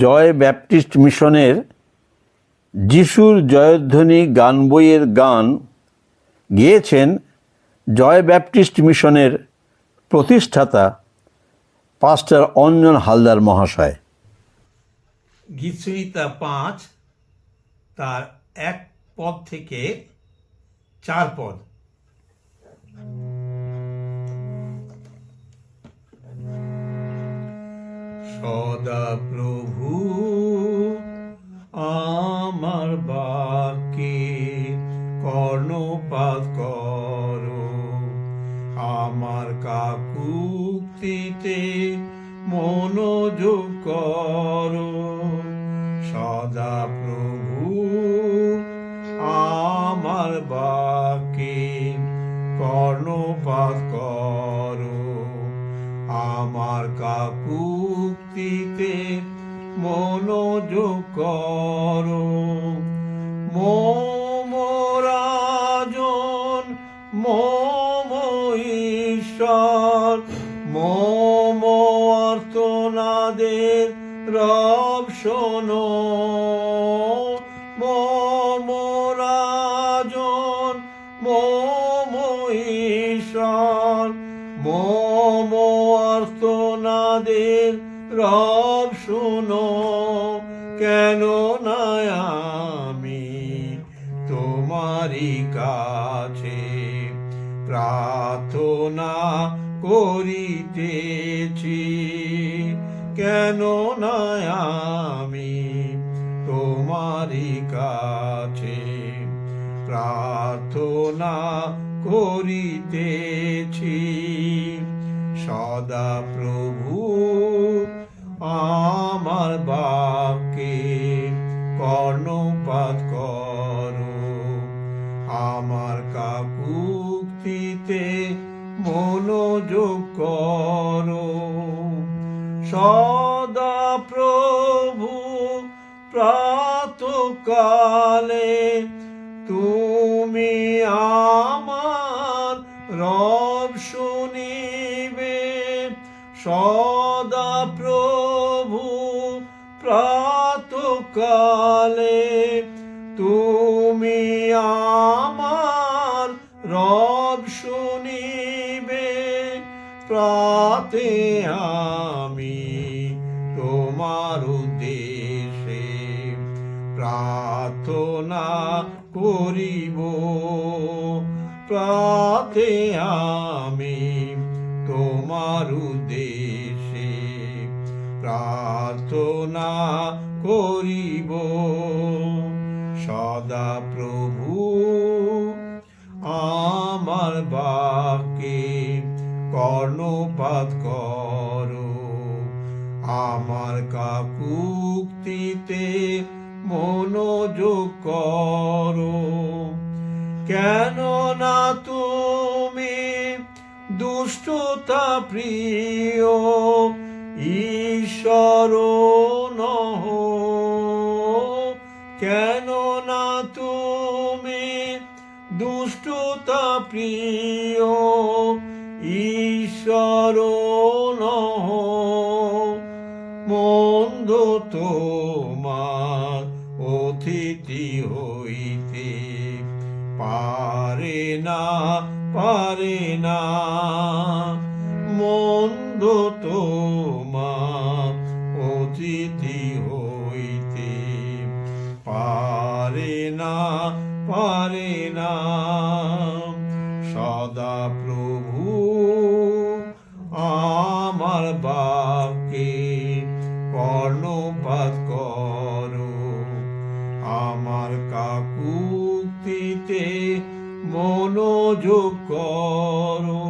জয় Baptist মিশনের যিশুর জয়ধ্বনি গান বইয়ের গান গেয়েছেন জয় ব্যাপটিস্ট মিশনের প্রতিষ্ঠাতা পাস্টার অঞ্জন হালদার মহাশয়। গীতসংহিতা 5 তার 1 পদ থেকে 4 পদ। সদা প্রভু আমার বাক্যে কর্ণপাত করো, আমার কাকুক্তিতে মনোযোগ করো। সদা প্রভু আমার বাক্যে কর্ণপাত করো, আমার কাকুক্তিতে মনোযোগ করো। মম রাজন মম ঈশ্বর মম আর্তনাদের রব শোনো। মম রাজন মম ঈশ্বর মম আর্তনাদের রব শোনো। কেন না আমি তোমারই কাছে প্রার্থনা করিতেছি, কেন না আমি তোমারই কাছে প্রার্থনা করিতেছি। সদা প্রভু আমার বাক্যে কর্ণপাত করো, আমার কাকুক্তিতে মনোযোগ করো। সদা প্রভু প্রাতঃকালে তুমি আমার রব শুনিবে। সদা প্রভু প্রাতঃকালে তুমি আমার রব শুনিবে। প্রাতে আমি তোমার উদ্দেশ্যে প্রার্থনা করিব। প্রাতে আমি তোমার উদ্দেশ্যে প্রার্থনা করিব। সদা প্রভু আমার বাক্যে কর্ণপাত করো, আমার কাকুক্তিতে মনোযোগ করো। কেন না তুমি দুষ্টতা প্রিয় ঈশ্বর নহ, কেন না তুমি দুষ্টতা প্রিয় ঈশ্বর নহ। মন্দ তোমার অতিথি হইতে পারে না, পারে না। মন্দ তোমার অতিথি হইতে পারে না, পারে না। সদা প্রভু আমার বাক্যে কর্ণপাত করো, আমার কাকুক্তিতে মনোযোগ করো।